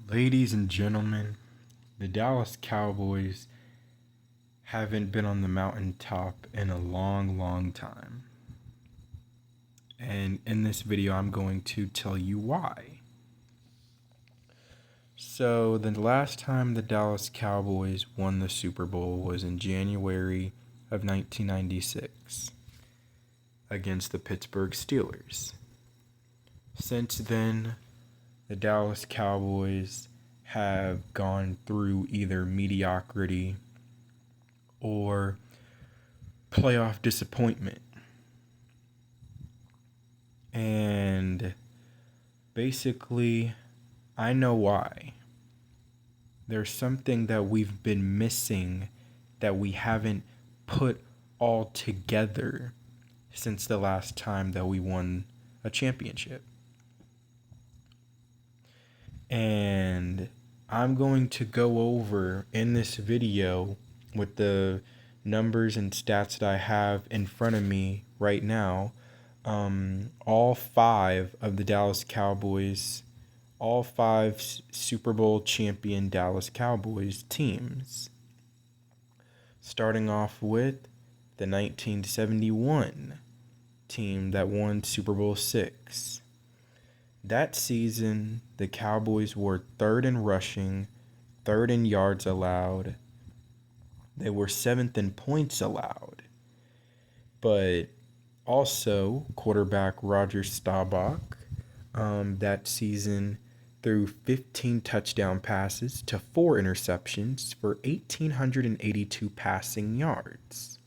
Ladies and gentlemen, the Dallas Cowboys haven't been on the mountaintop in a long, long time. And in this video, I'm going to tell you why. So, the last time the Dallas Cowboys won the Super Bowl was in January of 1996 against the Pittsburgh Steelers. Since then, the Dallas Cowboys have gone through either mediocrity or playoff disappointment. And basically, I know why. There's something that we've been missing that we haven't put all together since the last time that we won a championship. And I'm going to go over in this video with the numbers and stats that I have in front of me right now, all five of the Dallas Cowboys, all five Super Bowl champion Dallas Cowboys teams. Starting off with the 1971 team that won Super Bowl VI. That season, the Cowboys were third in rushing, third in yards allowed. They were seventh in points allowed. But also, quarterback Roger Staubach that season threw 15 touchdown passes to 4 interceptions for 1,882 passing yards.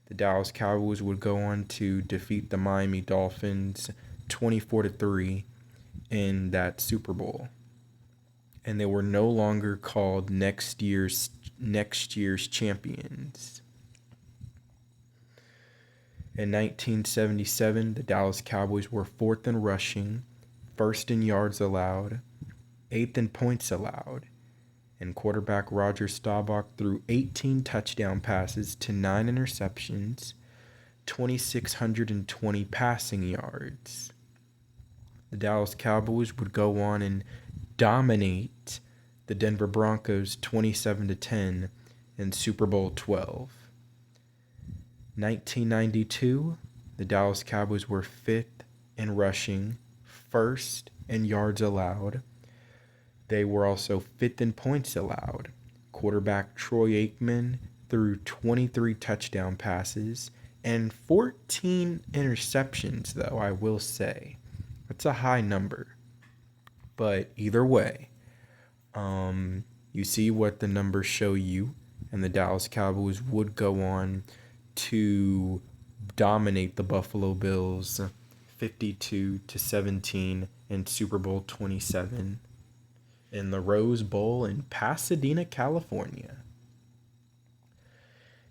The Dallas Cowboys would go on to defeat the Miami Dolphins 24-3 in that Super Bowl. And they were no longer called next year's champions. In 1977, the Dallas Cowboys were fourth in rushing, first in yards allowed, eighth in points allowed, and quarterback Roger Staubach threw 18 touchdown passes to 9 interceptions, 2,620 passing yards. The Dallas Cowboys would go on and dominate the Denver Broncos 27-10 in Super Bowl XII. 1992, the Dallas Cowboys were fifth in rushing, first in yards allowed. They were also fifth in points allowed. Quarterback Troy Aikman threw 23 touchdown passes and 14 interceptions, though, I will say. That's a high number. But either way, you see what the numbers show you, and the Dallas Cowboys would go on to dominate the Buffalo Bills 52-17 in Super Bowl 27 in the Rose Bowl in Pasadena, California.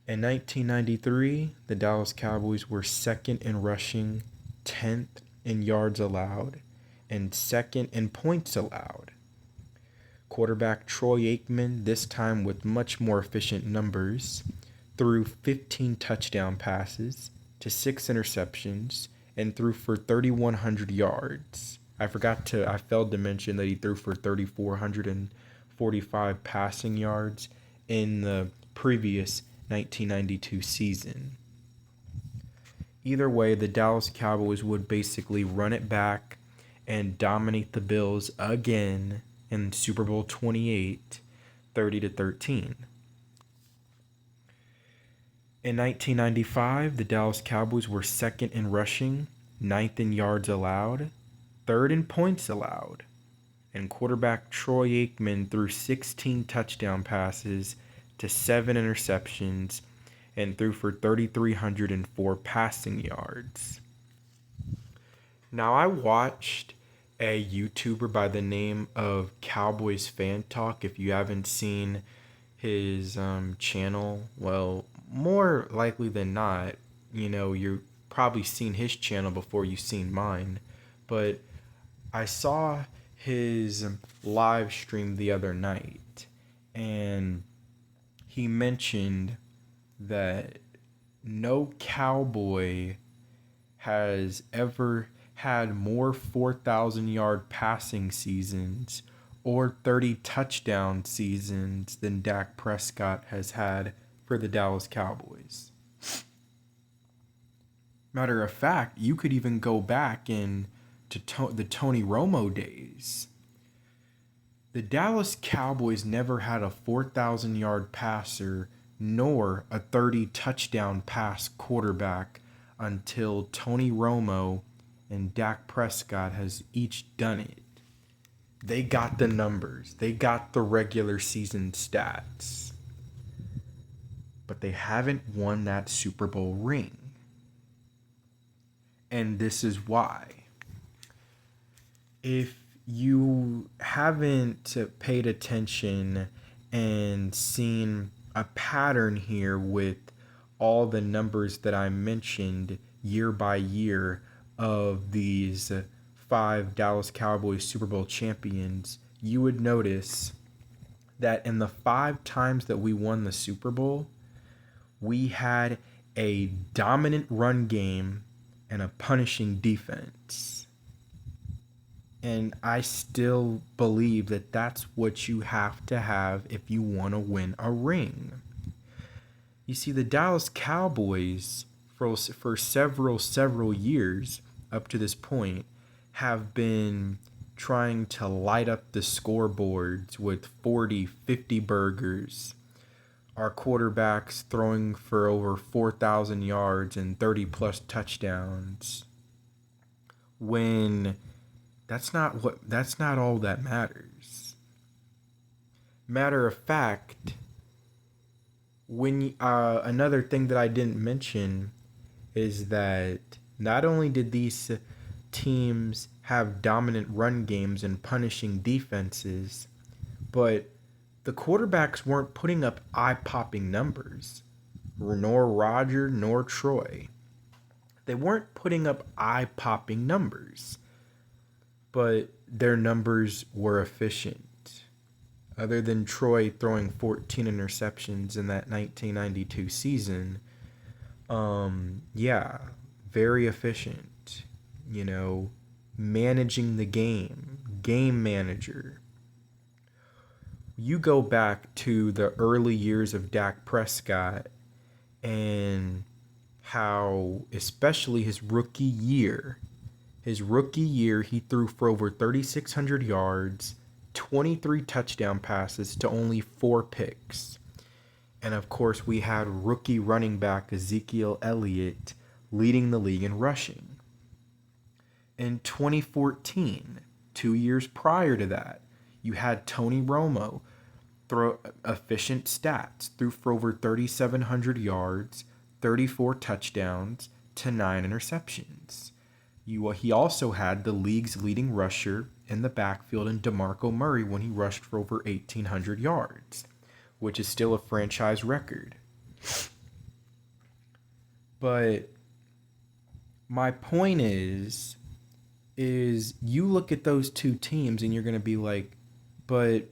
In 1993, the Dallas Cowboys were second in rushing, 10th in yards allowed, and second in points allowed. Quarterback Troy Aikman, this time with much more efficient numbers, threw 15 touchdown passes to 6 interceptions and threw for 3,100 yards. I failed to mention that he threw for 3,445 passing yards in the previous 1992 season. Either way, the Dallas Cowboys would basically run it back and dominate the Bills again in Super Bowl 28, 30-13. In 1995, the Dallas Cowboys were second in rushing, ninth in yards allowed, third in points allowed, and quarterback Troy Aikman threw 16 touchdown passes to 7 interceptions and threw for 3,304 passing yards. Now, I watched a YouTuber by the name of Cowboys Fan Talk. If you haven't seen his channel, well, more likely than not, you've probably seen his channel before you've seen mine. But I saw his live stream the other night, and he mentioned that no Cowboy has ever had more 4,000-yard passing seasons or 30 touchdown seasons than Dak Prescott has had for the Dallas Cowboys. Matter of fact, you could even go back to the Tony Romo days. The Dallas Cowboys never had a 4,000-yard passer nor a 30 touchdown pass quarterback until Tony Romo and Dak Prescott has each done it. They got the numbers. They got the regular season stats. But they haven't won that Super Bowl ring. And this is why. If you haven't paid attention and seen a pattern here with all the numbers that I mentioned year by year of these 5 Dallas Cowboys Super Bowl champions, you would notice that in the 5 times that we won the Super Bowl, we had a dominant run game and a punishing defense. And I still believe that that's what you have to have if you want to win a ring. You see, the Dallas Cowboys, for several years up to this point, have been trying to light up the scoreboards with 40, 50 burgers. Our quarterbacks throwing for over 4,000 yards and 30-plus touchdowns. When that's not all that matters. Matter of fact, when another thing that I didn't mention is that not only did these teams have dominant run games and punishing defenses, but the quarterbacks weren't putting up eye-popping numbers, nor Roger nor Troy. They weren't putting up eye-popping numbers, but their numbers were efficient. Other than Troy throwing 14 interceptions in that 1992 season, very efficient. Managing the game manager. You go back to the early years of Dak Prescott and how, especially his rookie year, he threw for over 3,600 yards, 23 touchdown passes to only 4 picks. And of course, we had rookie running back Ezekiel Elliott leading the league in rushing. In 2014, 2 years prior to that, you had Tony Romo throw efficient stats, threw for over 3,700 yards, 34 touchdowns to 9 interceptions. He also had the league's leading rusher in the backfield in DeMarco Murray when he rushed for over 1,800 yards, which is still a franchise record. But my point is you look at those two teams and you're going to be like, but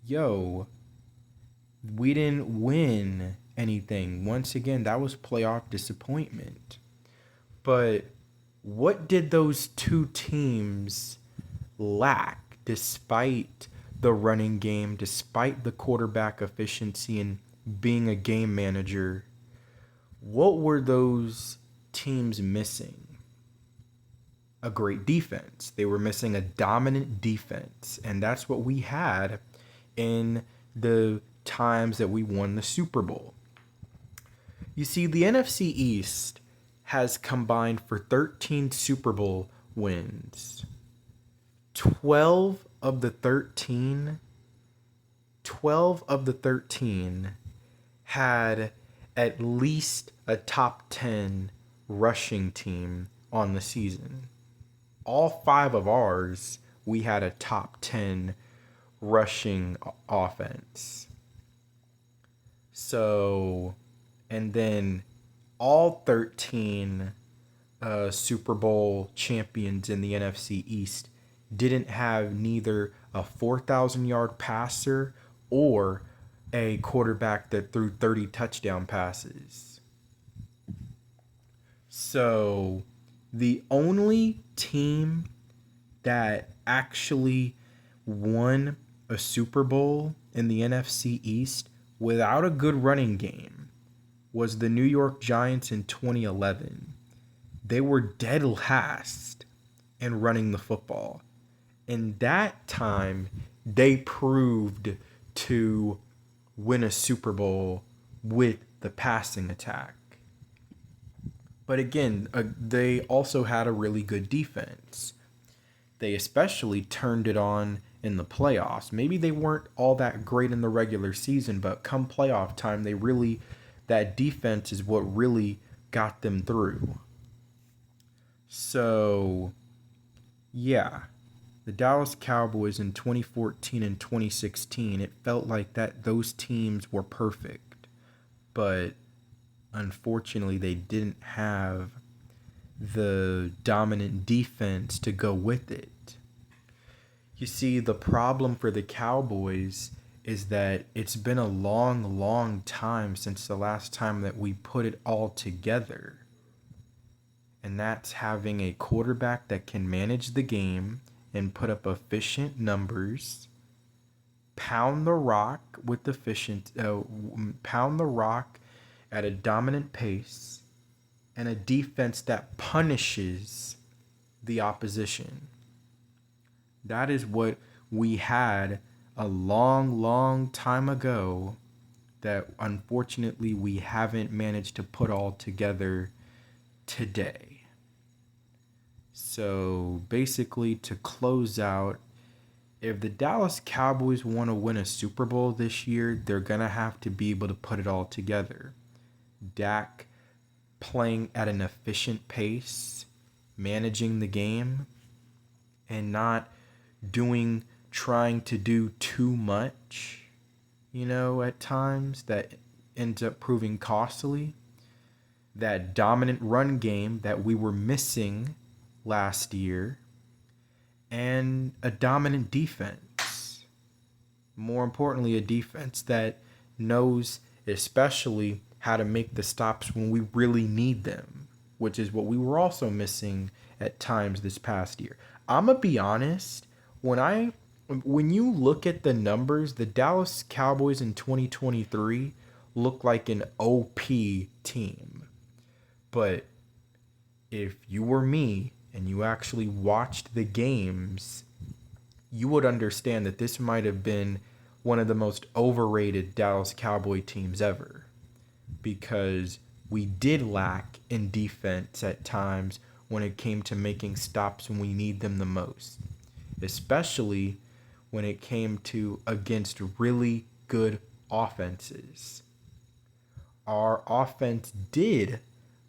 yo, we didn't win anything. Once again, that was playoff disappointment. But what did those two teams lack despite the running game, despite the quarterback efficiency and being a game manager? What were those teams missing? A great defense. They were missing a dominant defense, and that's what we had in the times that we won the Super Bowl. You see, the NFC East has combined for 13 Super Bowl wins. 12 of the 13 had at least a top 10 rushing team on the season. All 5 of ours, we had a top 10 rushing offense. So, and then all 13 Super Bowl champions in the NFC East didn't have neither a 4,000-yard passer or a quarterback that threw 30 touchdown passes. So the only team that actually won a Super Bowl in the NFC East without a good running game was the New York Giants in 2011. They were dead last in running the football. In that time, they proved to win a Super Bowl with the passing attack. But again, they also had a really good defense. They especially turned it on in the playoffs. Maybe they weren't all that great in the regular season, but come playoff time, that defense is what really got them through. So, yeah, the Dallas Cowboys in 2014 and 2016, it felt like those teams were perfect. But unfortunately, they didn't have the dominant defense to go with it. You see, the problem for the Cowboys is that it's been a long, long time since the last time that we put it all together. And that's having a quarterback that can manage the game and put up efficient numbers, pound the rock at a dominant pace, and a defense that punishes the opposition. That is what we had a long, long time ago that unfortunately we haven't managed to put all together today. So basically, to close out, if the Dallas Cowboys want to win a Super Bowl this year, they're going to have to be able to put it all together. Dak playing at an efficient pace, managing the game, and not trying to do too much, at times that ends up proving costly. That dominant run game that we were missing last year, and a dominant defense. More importantly, a defense that knows especially how to make the stops when we really need them, which is what we were also missing at times this past year. I'm gonna be honest, when you look at the numbers, the Dallas Cowboys in 2023 look like an OP team. But if you were me and you actually watched the games, you would understand that this might have been one of the most overrated Dallas Cowboy teams ever, because we did lack in defense at times when it came to making stops when we need them the most, especially when it came to against really good offenses. Our offense did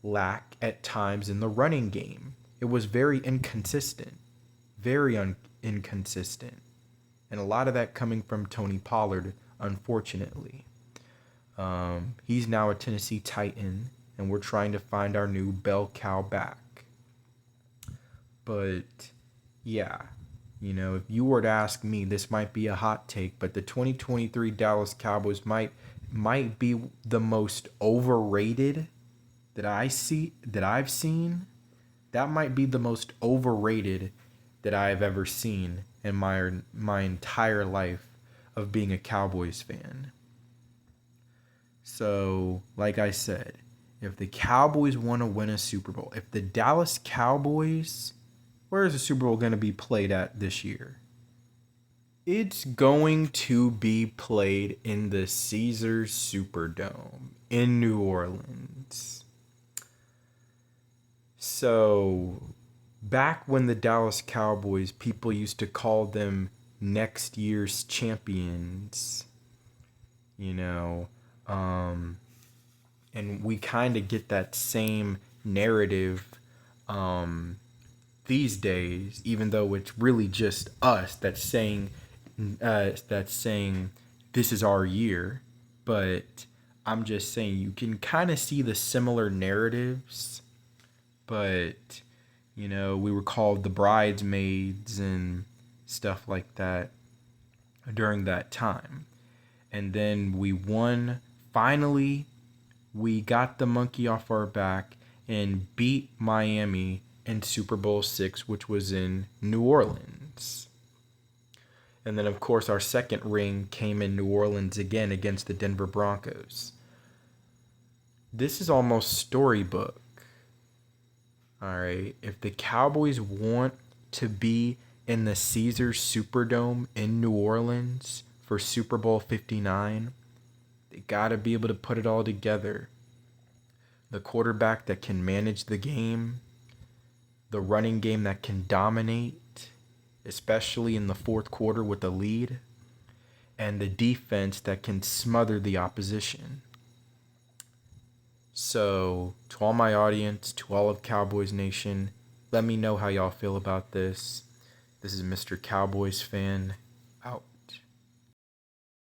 lack at times in the running game. It was very inconsistent, inconsistent. And a lot of that coming from Tony Pollard, unfortunately. He's now a Tennessee Titan, and we're trying to find our new bell cow back. But, yeah, if you were to ask me, this might be a hot take, but the 2023 Dallas Cowboys might be the most overrated that I've seen. That might be the most overrated that I have ever seen in my entire life of being a Cowboys fan. So, like I said, if the Cowboys want to win a Super Bowl, if the Dallas Cowboys, where is the Super Bowl going to be played at this year? It's going to be played in the Caesars Superdome in New Orleans. So, back when the Dallas Cowboys, people used to call them next year's champions, and we kind of get that same narrative these days, even though it's really just us that's saying this is our year. But I'm just saying you can kind of see the similar narratives. But, we were called the bridesmaids and stuff like that during that time. And then we won. Finally, we got the monkey off our back and beat Miami in Super Bowl VI, which was in New Orleans. And then, of course, our second ring came in New Orleans again against the Denver Broncos. This is almost storybook. All right. If the Cowboys want to be in the Caesars Superdome in New Orleans for Super Bowl 59, they got to be able to put it all together. The quarterback that can manage the game, the running game that can dominate, especially in the fourth quarter with a lead, and the defense that can smother the opposition. So, to all my audience, to all of Cowboys Nation, let me know how y'all feel about this. This is Mr. Cowboys fan.